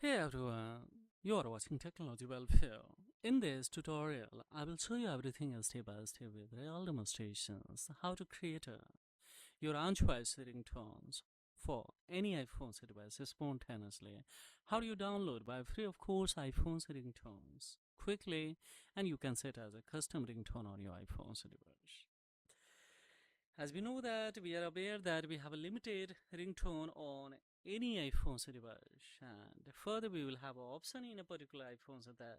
Hey everyone, you are watching Technology Welfare. In this tutorial, I will show you everything step by step with real demonstrations how to create your own choice ringtones for any iPhone device spontaneously. How do you download by free of course iPhone's ringtones quickly, and you can set as a custom ringtone on your iPhone's device. As we know that we are aware that we have a limited ringtone on any iPhone device, and further we will have an option in a particular iPhone that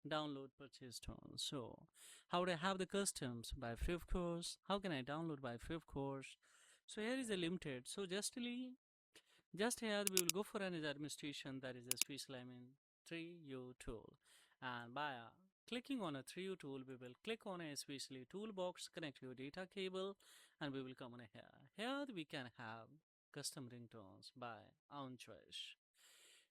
download purchase tone. So how do I have the customs by free of course? How can I download by free of course? So here is a limited. So just here we will go for an administration, that is a special 3U tool, and by clicking on a 3U tool we will click on a especially toolbox, connect your data cable, and we will come on here we can have custom ringtones by own choice.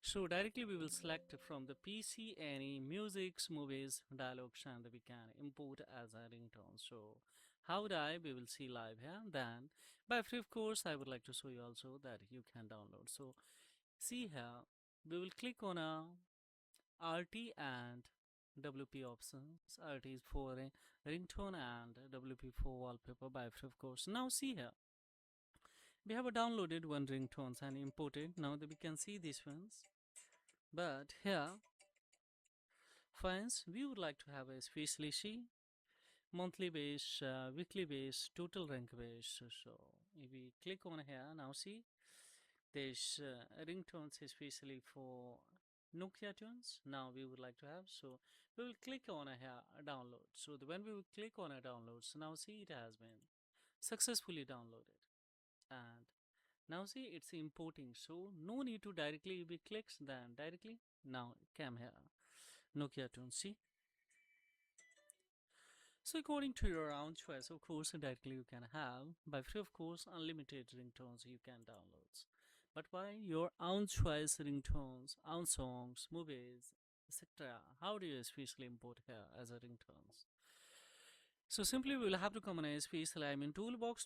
So directly we will select from the PC any musics, movies, dialogues, and we can import as a ringtone. So how would we will see live here. Then by free of course I would like to show you also that you can download. So see here we will click on a RT and WP options. RT is for a ringtone and WP for wallpaper by free of course. Now see here we have a downloaded one ringtones and imported. Now that we can see these ones, but here friends, we would like to have a special issue, monthly base, weekly base, total rank base. So if we click on here, now see there's ringtones especially for Nokia tunes. Now we would like to have, so we will click on a here download. So when we will click on a download, so now see it has been successfully downloaded, and now see it's importing. So no need to directly be clicks, then directly now come here Nokia tunes. See, so according to your own choice, of course, directly you can have by free of course unlimited ringtones you can download. But by your own choice ringtones, own songs, movies, etc. How do you especially import here as a ringtones? So simply we will have to come on a special toolbox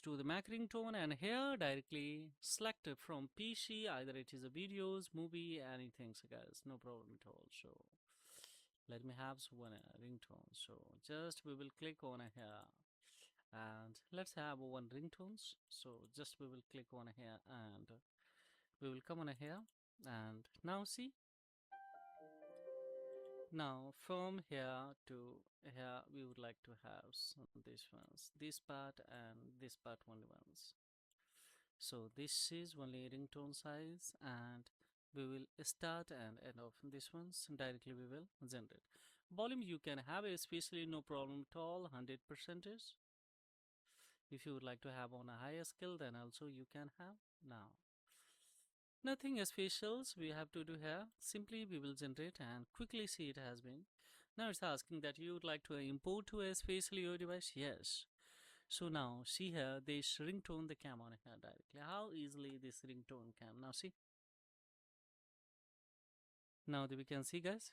to the Mac ringtone, and here directly select it from PC, either it is a videos, movie, anything, so guys, no problem at all. So let me have one ringtone. So just we will click on here and let's have one ringtones. So just we will click on here and we will come on here, and now see, now from here to here we would like to have some these ones, this part and this part only ones. So this is only ringtone size, and we will start and end off this ones directly we will generate. Volume you can have especially no problem at all, 100%. If you would like to have on a higher scale, then also you can have. Now nothing specials we have to do here, simply we will generate and quickly see it has been. Now it's asking that you would like to import to a spatial your device. Yes. So now see here this ringtone the cam on here directly. How easily this ringtone cam. Now see. Now that we can see guys.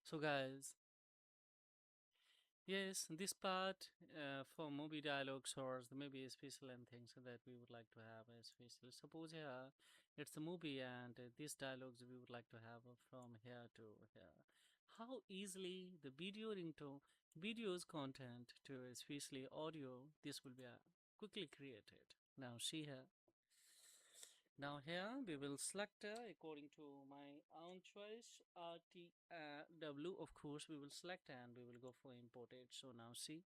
So guys, yes, this part for movie dialogues or maybe special and things that we would like to have a special. Suppose here it's a movie and these dialogues we would like to have from here to here. How easily the video ringtone, videos content to especially audio, this will be quickly created. Now see here. Now here we will select according to my own choice RTW. Of course we will select and we will go for imported. So now see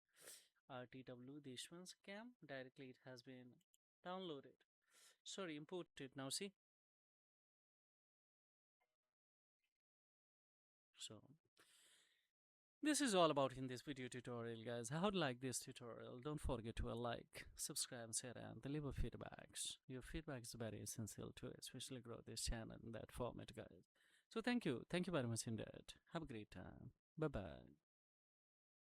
RTW, this one's cam directly it has been downloaded, sorry imported. Now see, so this is all about in this video tutorial guys. How to like this tutorial, don't forget to like, subscribe, share and leave a feedbacks. Your feedback is very essential to especially grow this channel in that format guys. So thank you very much indeed. Have a great time. Bye bye.